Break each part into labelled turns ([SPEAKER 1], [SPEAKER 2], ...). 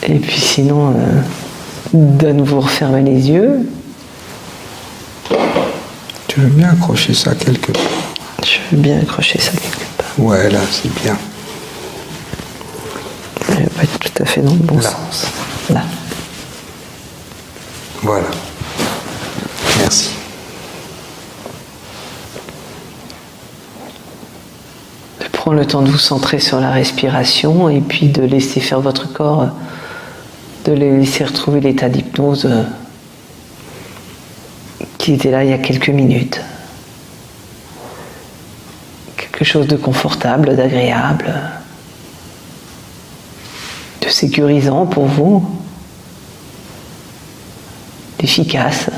[SPEAKER 1] Et puis sinon, de nouveau refermer les yeux.
[SPEAKER 2] Tu veux bien accrocher ça quelque part?
[SPEAKER 1] Je veux bien accrocher ça quelque part.
[SPEAKER 2] Ouais, là, c'est bien.
[SPEAKER 1] Je vais pas être tout à fait dans le bon sens. Là.
[SPEAKER 2] Voilà. Merci.
[SPEAKER 1] De prendre le temps de vous centrer sur la respiration et puis de laisser faire votre corps, de le laisser retrouver l'état d'hypnose qui était là il y a quelques minutes. Quelque chose de confortable, d'agréable, de sécurisant pour vous, d'efficace.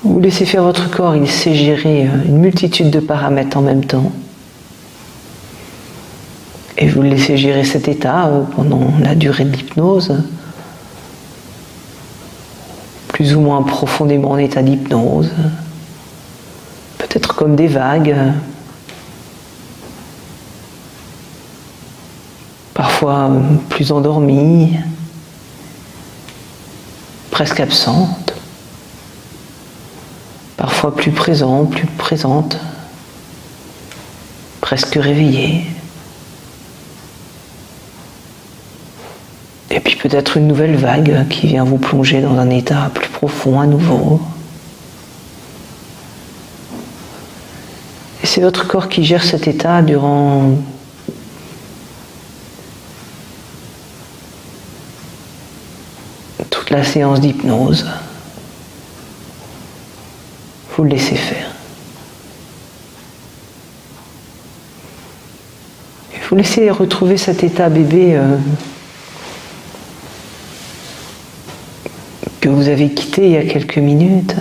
[SPEAKER 1] Vous laissez faire votre corps, il sait gérer une multitude de paramètres en même temps. Et vous le laissez gérer cet état pendant la durée de l'hypnose, plus ou moins profondément en état d'hypnose, peut-être comme des vagues, parfois plus endormies, presque absentes, parfois plus présentes, presque réveillées. Et puis peut-être une nouvelle vague qui vient vous plonger dans un état plus profond à nouveau. Et c'est votre corps qui gère cet état durant toute la séance d'hypnose. Vous le laissez faire. Et vous laissez retrouver cet état bébé que vous avez quitté il y a quelques minutes.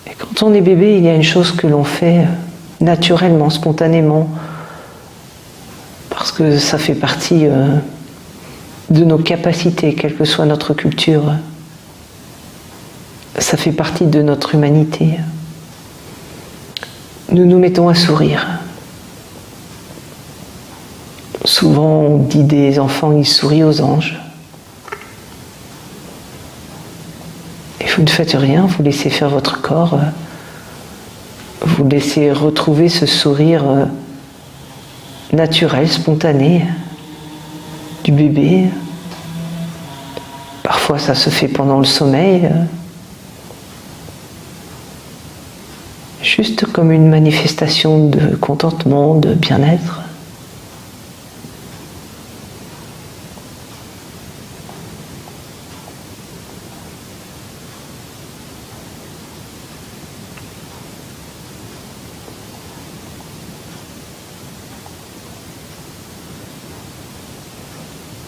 [SPEAKER 1] Et quand on est bébé, il y a une chose que l'on fait naturellement, spontanément, parce que ça fait partie de nos capacités, quelle que soit notre culture. Ça fait partie de notre humanité. Nous nous mettons à sourire. Souvent, on dit des enfants, ils sourient aux anges. Et vous ne faites rien, vous laissez faire votre corps. Vous laissez retrouver ce sourire naturel, spontané du bébé. Parfois, ça se fait pendant le sommeil. Juste comme une manifestation de contentement, de bien-être.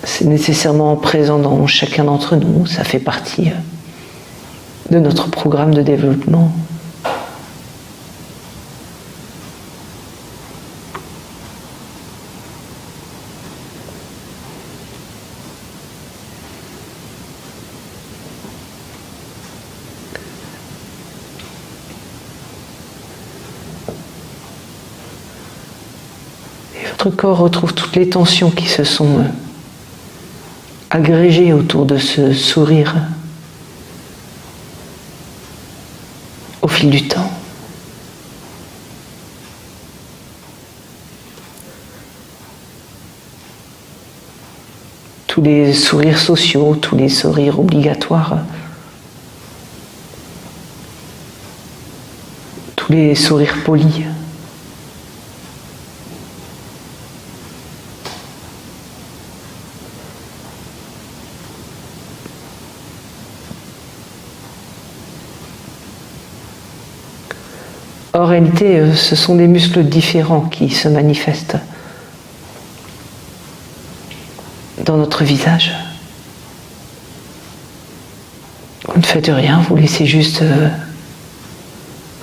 [SPEAKER 1] C'est nécessairement présent dans chacun d'entre nous, ça fait partie de notre programme de développement. Et votre corps retrouve toutes les tensions qui se sont agrégé autour de ce sourire au fil du temps. Tous les sourires sociaux, tous les sourires obligatoires, tous les sourires polis. En réalité, ce sont des muscles différents qui se manifestent dans notre visage. Vous ne faites rien, vous laissez juste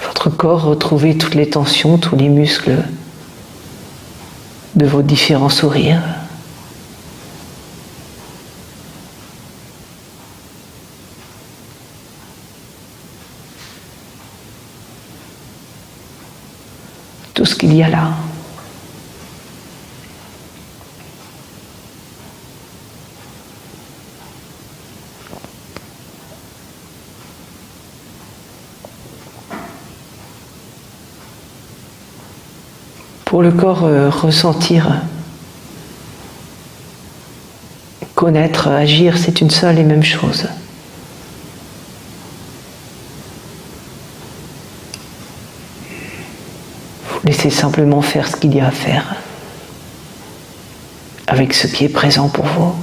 [SPEAKER 1] votre corps retrouver toutes les tensions, tous les muscles de vos différents sourires. qu'il y a là. Pour le corps, ressentir, connaître, agir, c'est une seule et même chose. Vous laissez simplement faire ce qu'il y a à faire, avec ce qui est présent pour vous.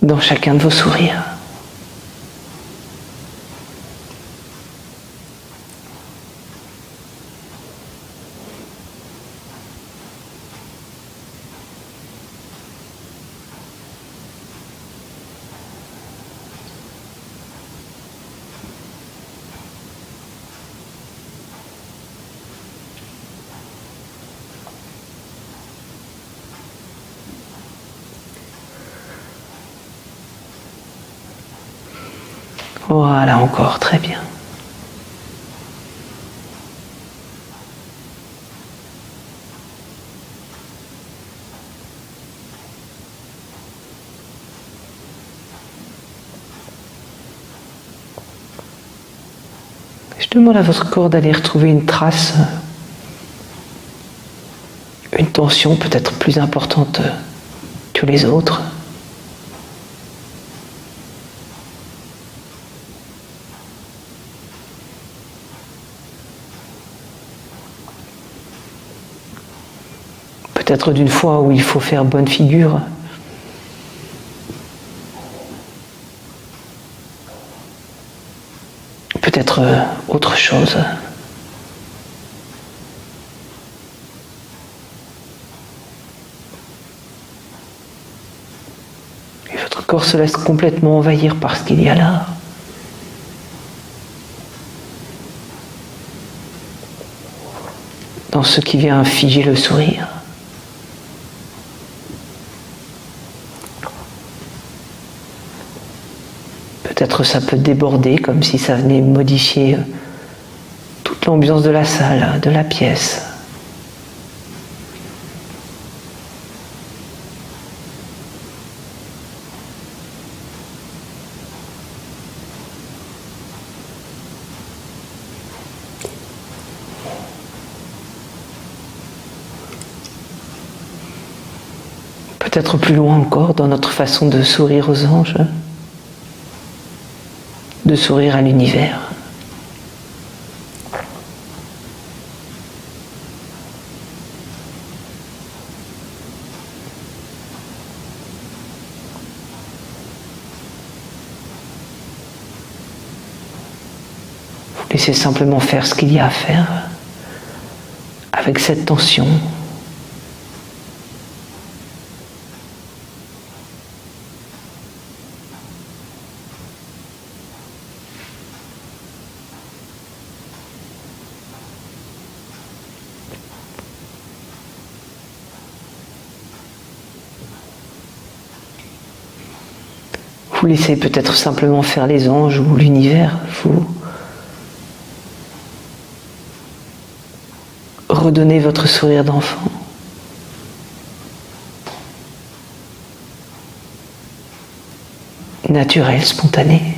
[SPEAKER 1] Dans chacun de vos sourires. Voilà, encore, très bien. Je demande à votre corps d'aller retrouver une trace, une tension peut-être plus importante que les autres. Peut-être d'une fois où il faut faire bonne figure. Peut-être autre chose. Et votre corps se laisse complètement envahir par ce qu'il y a là. Dans ce qui vient figer le sourire. Peut-être ça peut déborder comme si ça venait modifier toute l'ambiance de la salle, de la pièce. Peut-être plus loin encore dans notre façon de sourire aux anges. De sourire à l'univers. Vous laissez simplement faire ce qu'il y a à faire avec cette tension. Vous laissez peut-être simplement faire les anges ou l'univers, vous redonnez votre sourire d'enfant. Naturel, spontané.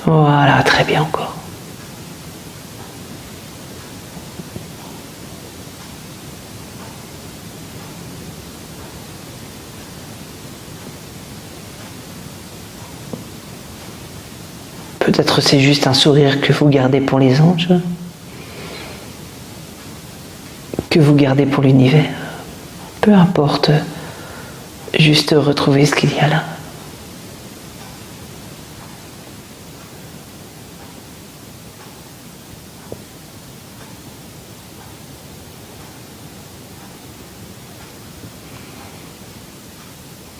[SPEAKER 1] Voilà, très bien encore. Peut-être c'est juste un sourire que vous gardez pour les anges, que vous gardez pour l'univers. Peu importe, juste retrouver ce qu'il y a là.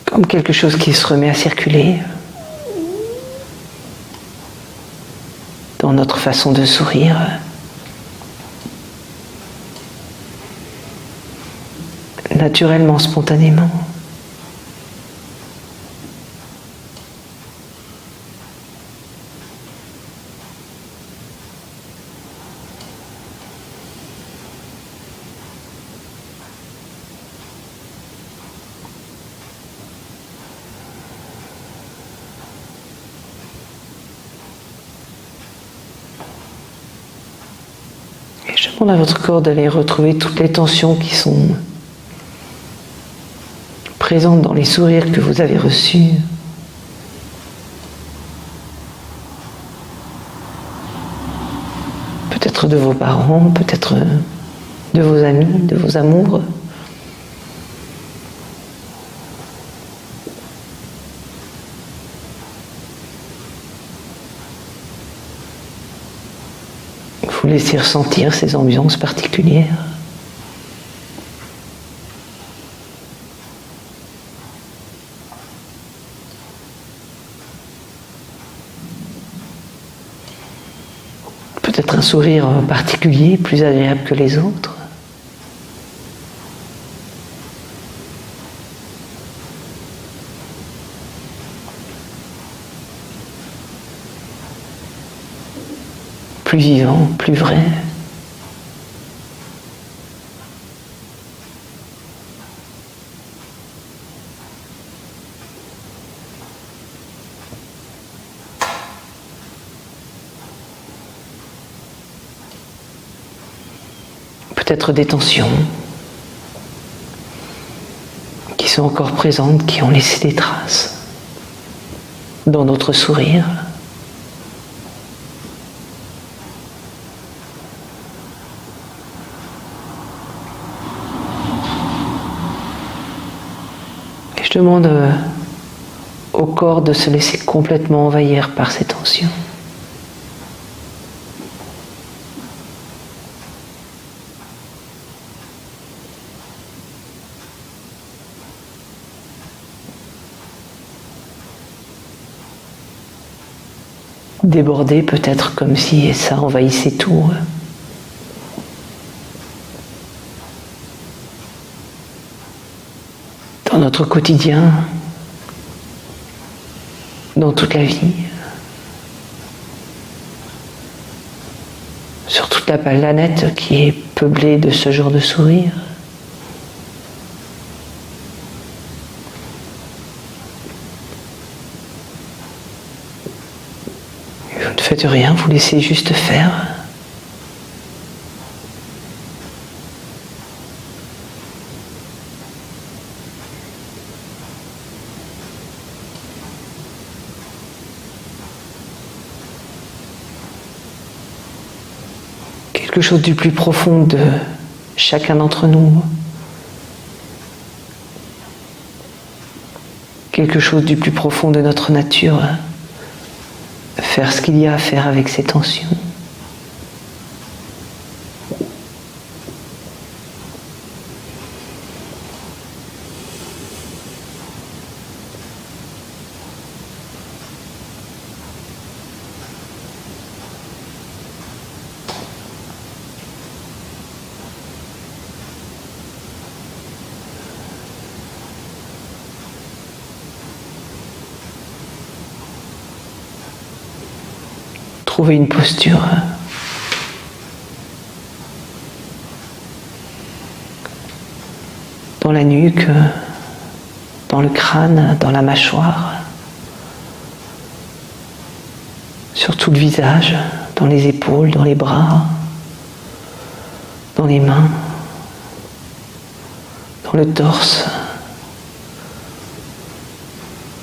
[SPEAKER 1] Comme quelque chose qui se remet à circuler dans notre façon de sourire. Naturellement, spontanément. Et je demande à votre corps d'aller retrouver toutes les tensions qui sont présentes dans les sourires que vous avez reçus. Peut-être de vos parents, peut-être de vos amis, de vos amours. Vous laissez ressentir ces ambiances particulières. Peut-être un sourire particulier, plus agréable que les autres. Plus vivant, plus vrai. Peut-être des tensions qui sont encore présentes, qui ont laissé des traces dans notre sourire. Et je demande au corps de se laisser complètement envahir par ces tensions. Déborder peut-être comme si ça envahissait tout. Dans notre quotidien, dans toute la vie, sur toute la planète qui est peuplée de ce genre de sourire. Vous ne faites rien, vous laissez juste faire. Quelque chose du plus profond de chacun d'entre nous. Quelque chose du plus profond de notre nature. Faire ce qu'il y a à faire avec ces tensions. Trouver une posture dans la nuque, dans le crâne, dans la mâchoire, sur tout le visage, dans les épaules, dans les bras, dans les mains, dans le torse,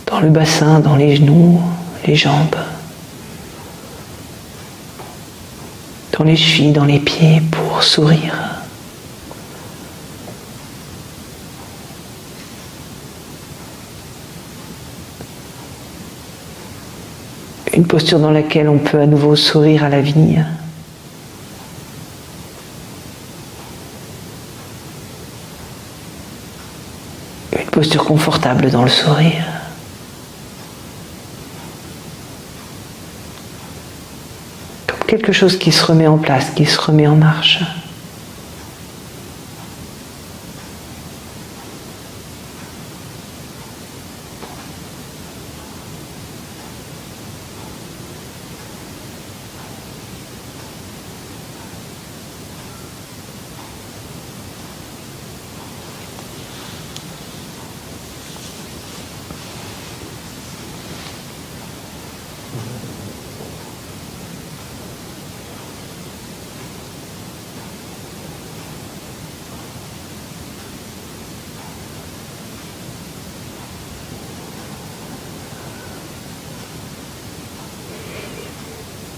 [SPEAKER 1] dans le bassin, dans les genoux, les jambes. dans les chevilles, dans les pieds pour sourire. Une posture dans laquelle on peut à nouveau sourire à la vie. Une posture confortable dans le sourire. Comme quelque chose qui se remet en place, qui se remet en marche.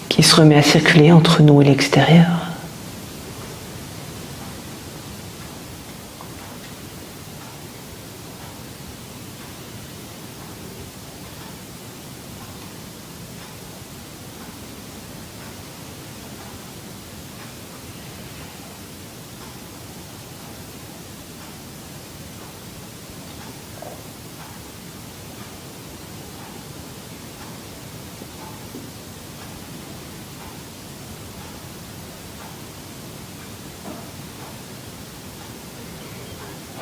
[SPEAKER 1] Qui se remet à circuler entre nous et l'extérieur.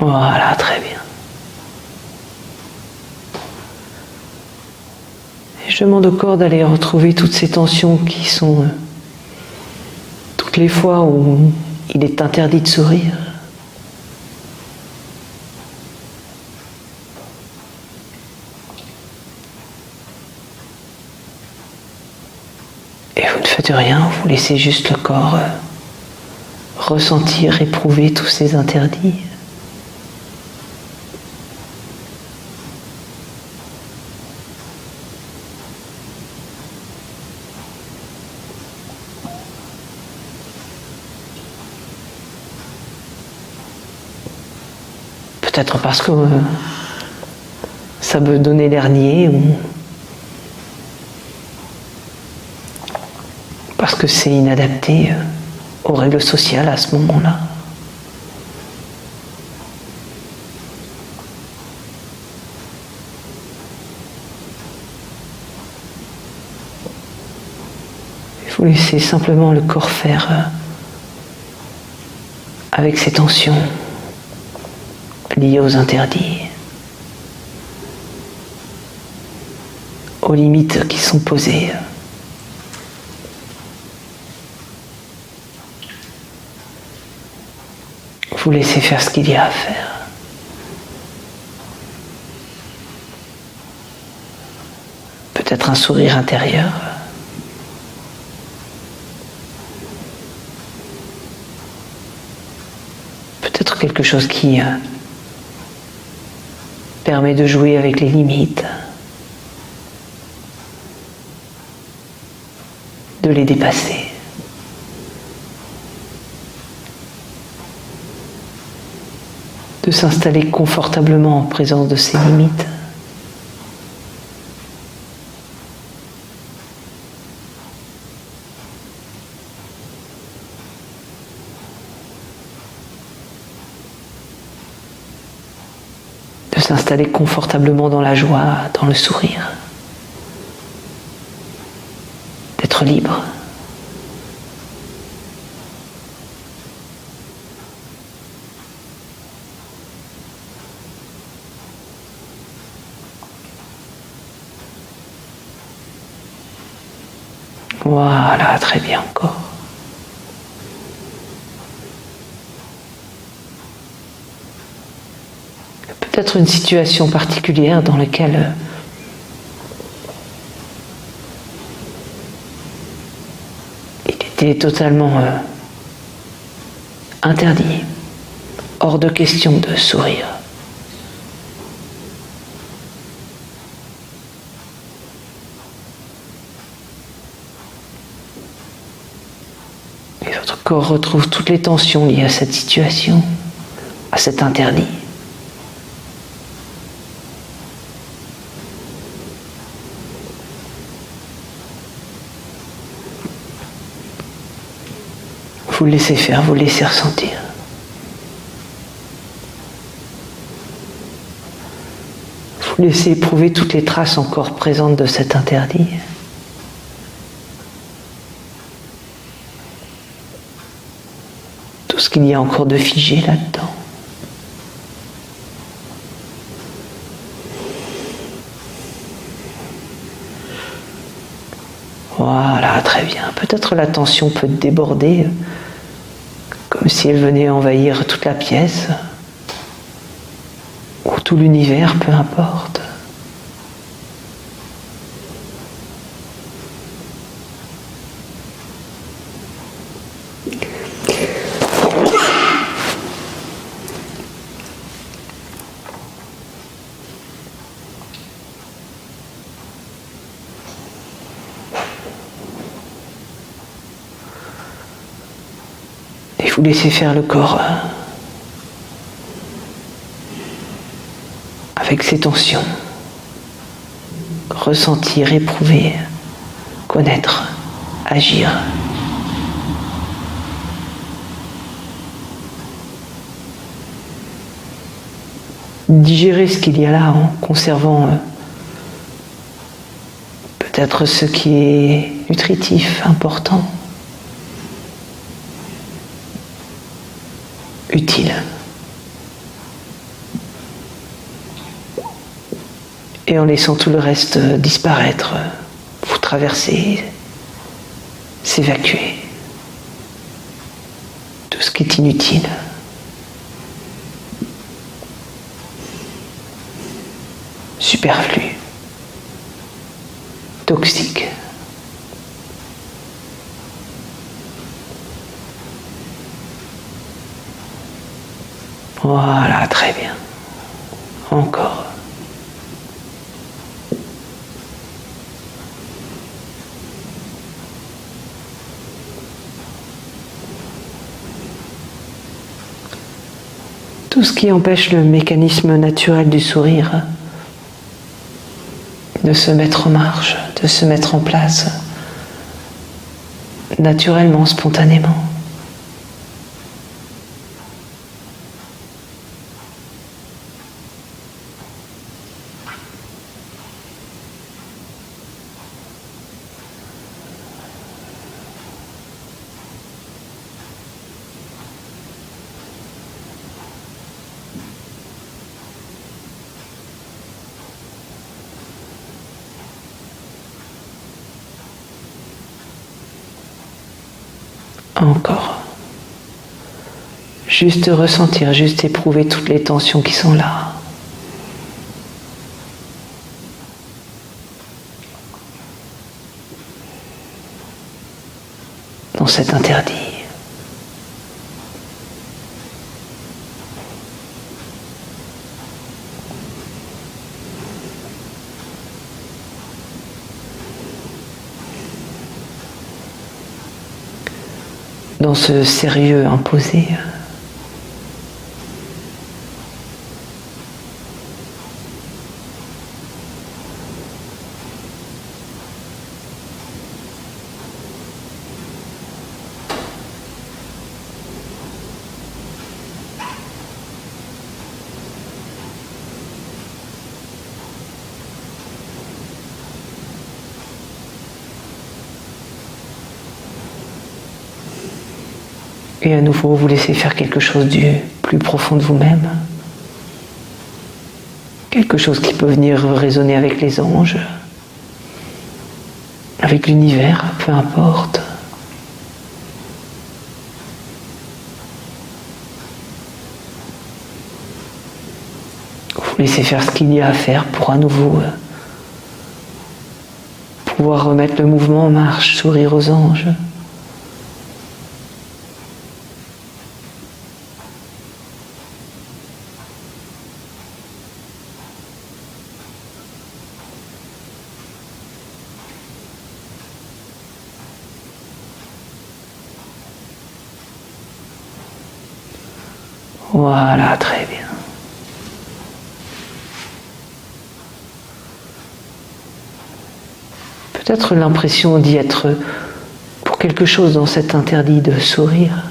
[SPEAKER 1] Voilà, très bien. Et je demande au corps d'aller retrouver toutes ces tensions qui sont toutes les fois où il est interdit de sourire. Et vous ne faites rien, vous laissez juste le corps ressentir, éprouver tous ces interdits. Peut-être parce que ça peut donner l'air niais ou parce que c'est inadapté aux règles sociales à ce moment-là. Il faut laisser simplement le corps faire avec ses tensions liées aux interdits, aux limites qui sont posées. Vous laissez faire ce qu'il y a à faire. Peut-être un sourire intérieur. Peut-être quelque chose qui permet de jouer avec les limites, de les dépasser. De s'installer confortablement en présence de ces limites. De s'installer confortablement dans la joie, dans le sourire. D'être libre. Voilà, très bien encore. Peut-être une situation particulière dans laquelle il était totalement interdit, hors de question de sourire. corps retrouve toutes les tensions liées à cette situation, à cet interdit. Vous laissez faire, vous laissez ressentir. Vous laissez éprouver toutes les traces encore présentes de cet interdit. Tout ce qu'il y a encore de figé là-dedans. Voilà, très bien. Peut-être la tension peut déborder, comme si elle venait envahir toute la pièce, ou tout l'univers, peu importe. Et vous laissez faire le corps avec ses tensions. Ressentir, éprouver, connaître, agir. Digérer ce qu'il y a là en conservant peut-être ce qui est nutritif, important, utile. Et en laissant tout le reste disparaître, vous traverser, s'évacuer. Tout ce qui est inutile. Superflu. Toxique. Voilà, très bien. Encore. Tout ce qui empêche le mécanisme naturel du sourire de se mettre en marche, de se mettre en place naturellement, spontanément. Encore. Juste ressentir, juste éprouver toutes les tensions qui sont là. Dans cet interdit. Dans ce sérieux imposé. Et à nouveau, vous laissez faire quelque chose du plus profond de vous-même. Quelque chose qui peut venir résonner avec les anges, avec l'univers, peu importe. Vous laissez faire ce qu'il y a à faire pour à nouveau pouvoir remettre le mouvement en marche, sourire aux anges. Voilà, très bien. Peut-être l'impression d'y être pour quelque chose dans cet interdit de sourire.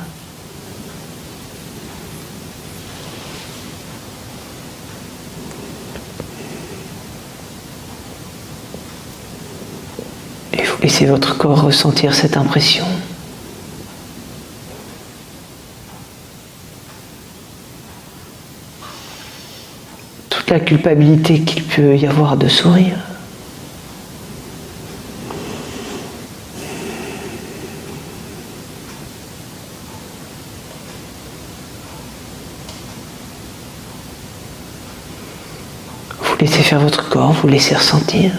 [SPEAKER 1] Et vous laissez votre corps ressentir cette impression. Toute la culpabilité qu'il peut y avoir de sourire. Laissez faire votre corps, vous laissez ressentir.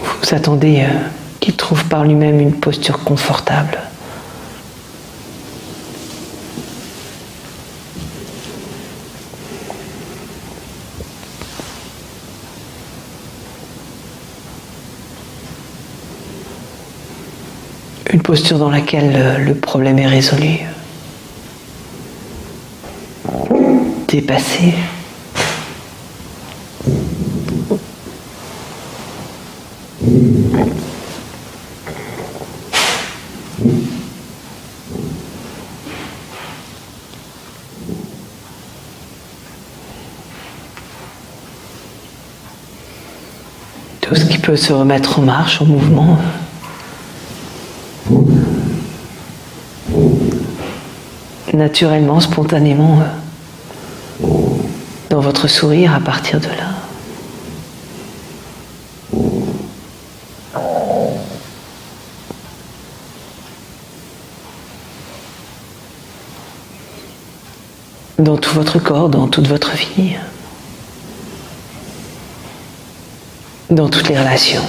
[SPEAKER 1] Vous attendez qu'il trouve par lui-même une posture confortable. Une posture dans laquelle le problème est résolu, dépassé. Tout ce qui peut se remettre en marche, en mouvement. Naturellement, spontanément, dans votre sourire à partir de là. Dans tout votre corps, dans toute votre vie, dans toutes les relations.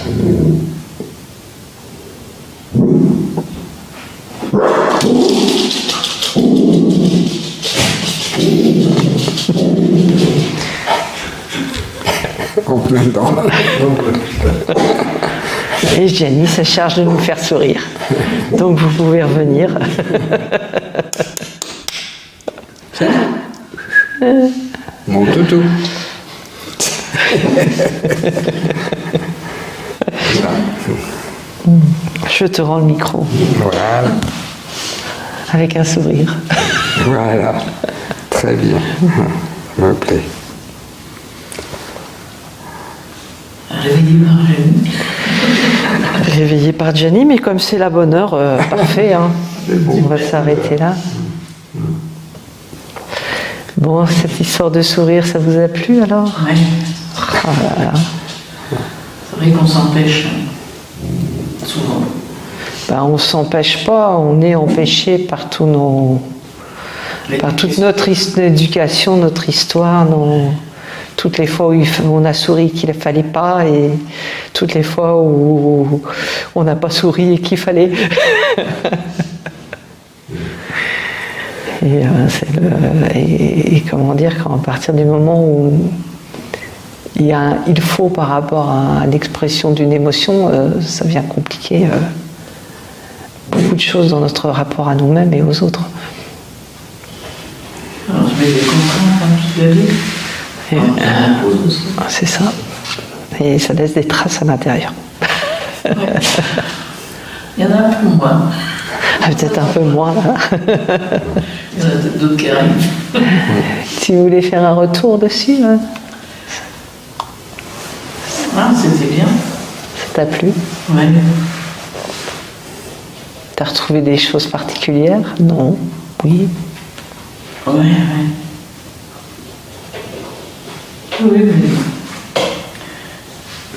[SPEAKER 2] En plein dedans.
[SPEAKER 1] Et Gianni se charge de nous faire sourire. Donc vous pouvez revenir.
[SPEAKER 2] Mon toutou.
[SPEAKER 1] Je te rends le micro.
[SPEAKER 2] Voilà.
[SPEAKER 1] Avec un sourire.
[SPEAKER 2] Voilà. Très bien. Me plaît.
[SPEAKER 3] Réveillé par Gianni.
[SPEAKER 1] Réveillé par Gianni, mais comme c'est la bonne heure, parfait. Hein. On va s'arrêter là. Bon, cette histoire de sourire, ça vous a plu alors?
[SPEAKER 3] Oui.
[SPEAKER 1] Ah là là.
[SPEAKER 3] C'est vrai qu'on s'empêche souvent.
[SPEAKER 1] Ben, on ne s'empêche pas, on est empêché par toute notre éducation, notre histoire, toutes les fois où on a souri qu'il ne fallait pas et toutes les fois où on n'a pas souri et qu'il fallait. Et comment dire, quand à partir du moment où il faut par rapport à l'expression d'une émotion, ça devient compliqué. Beaucoup de choses dans notre rapport à nous-mêmes et aux autres.
[SPEAKER 3] Alors, je mets des contraintes un petit peu vite.
[SPEAKER 1] C'est ça. Et ça laisse des traces à l'intérieur.
[SPEAKER 3] Ouais. Il y en a un peu moins.
[SPEAKER 1] Ah, peut-être un peu moins là.
[SPEAKER 3] Il y en a peut-être d'autres qui arrivent.
[SPEAKER 1] Si vous voulez faire un retour dessus, là.
[SPEAKER 3] Ah, c'était bien.
[SPEAKER 1] Ça t'a plu?
[SPEAKER 3] Oui.
[SPEAKER 1] T'as retrouvé des choses particulières? Non? Oui?
[SPEAKER 3] Oui, oui. Oui, mais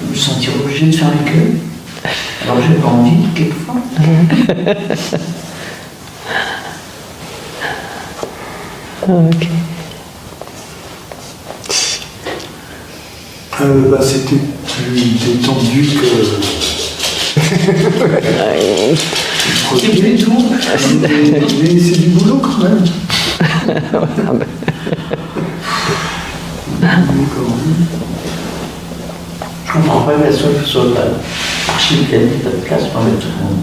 [SPEAKER 3] je me sentais obligée de faire avec eux. Alors j'ai pas envie, quelquefois.
[SPEAKER 1] Ok.
[SPEAKER 4] C'était plus détendu que.
[SPEAKER 3] C'est plus tout.
[SPEAKER 4] Mais c'est du boulot quand même.
[SPEAKER 3] Je comprends pas qu'elle soit archi pleine, pas de place pour mettre tout le monde.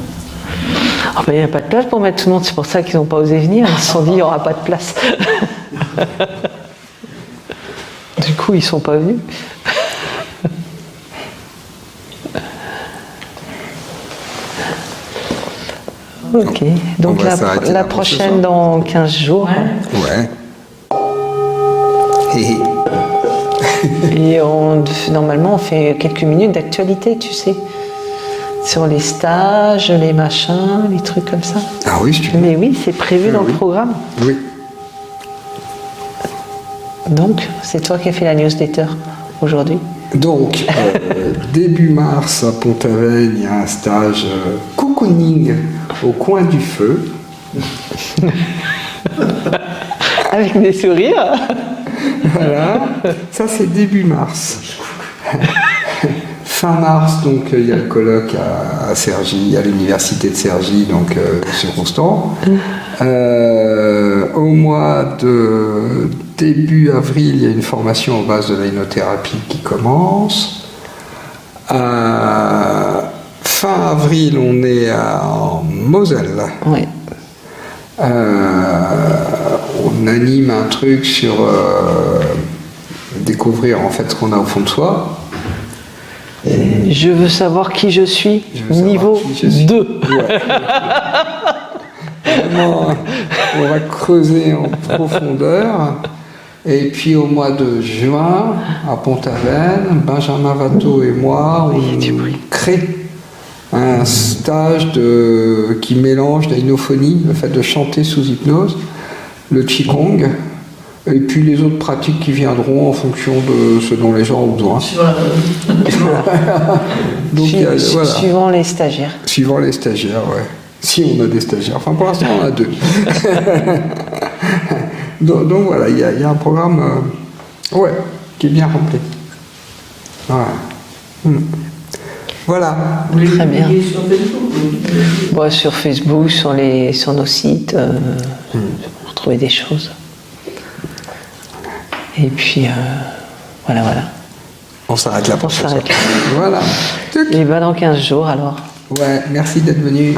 [SPEAKER 1] Ah ben, il n'y a pas de place pour mettre tout le monde, c'est pour ça qu'ils n'ont pas osé venir. Ils se sont dit, il n'y aura pas de place. Du coup, ils ne sont pas venus. Ok, donc
[SPEAKER 2] On va s'arrêter
[SPEAKER 1] la
[SPEAKER 2] là pour ce soir.
[SPEAKER 1] prochaine dans 15 jours.
[SPEAKER 2] Ouais. Hé, hé.
[SPEAKER 1] Et normalement, on fait quelques minutes d'actualité, tu sais, sur les stages, les machins, les trucs comme ça.
[SPEAKER 2] Ah oui, si tu veux.
[SPEAKER 1] Mais oui, c'est prévu dans le
[SPEAKER 2] Oui.
[SPEAKER 1] programme.
[SPEAKER 2] Oui.
[SPEAKER 1] Donc, c'est toi qui as fait la newsletter aujourd'hui.
[SPEAKER 2] Donc, début mars, à Pont-Aven, il y a un stage cocooning au coin du feu.
[SPEAKER 1] Avec des sourires.
[SPEAKER 2] Voilà, ça c'est début mars. Fin mars, donc il y a le colloque à Cergy, à l'université de Cergy, donc sur Rostand. Au mois de début avril, il y a une formation en base de l'aïnothérapie qui commence. Fin avril, on est en Moselle.
[SPEAKER 1] Ouais.
[SPEAKER 2] On anime un truc sur découvrir en fait ce qu'on a au fond de soi.
[SPEAKER 1] Je veux savoir qui je suis,
[SPEAKER 2] Je veux savoir
[SPEAKER 1] niveau
[SPEAKER 2] qui je suis.
[SPEAKER 1] 2.
[SPEAKER 2] Ouais. Vraiment, on va creuser en profondeur. Et puis au mois de juin, à Pont-Aven, Benjamin Watteau et moi, on crée un stage qui mélange la hinophonie, le fait de chanter sous hypnose, le qigong, et puis les autres pratiques qui viendront en fonction de ce dont les gens ont besoin. Donc, voilà.
[SPEAKER 1] Suivant les stagiaires.
[SPEAKER 2] Suivant les stagiaires, ouais. Si on a des stagiaires. Enfin, pour l'instant, on en a 2. donc voilà, il y a un programme ouais, qui est bien rempli. Voilà. Voilà.
[SPEAKER 3] Vous voulez
[SPEAKER 1] Très bien.
[SPEAKER 3] publier sur Facebook ou-
[SPEAKER 1] Bon, sur Facebook, sur nos sites, pour trouver des choses. Et puis, voilà.
[SPEAKER 2] On s'arrête là pour
[SPEAKER 1] On
[SPEAKER 2] ce soir.
[SPEAKER 1] s'arrête là.
[SPEAKER 2] Voilà.
[SPEAKER 1] Et ben dans 15 jours alors.
[SPEAKER 2] Ouais, merci d'être venu.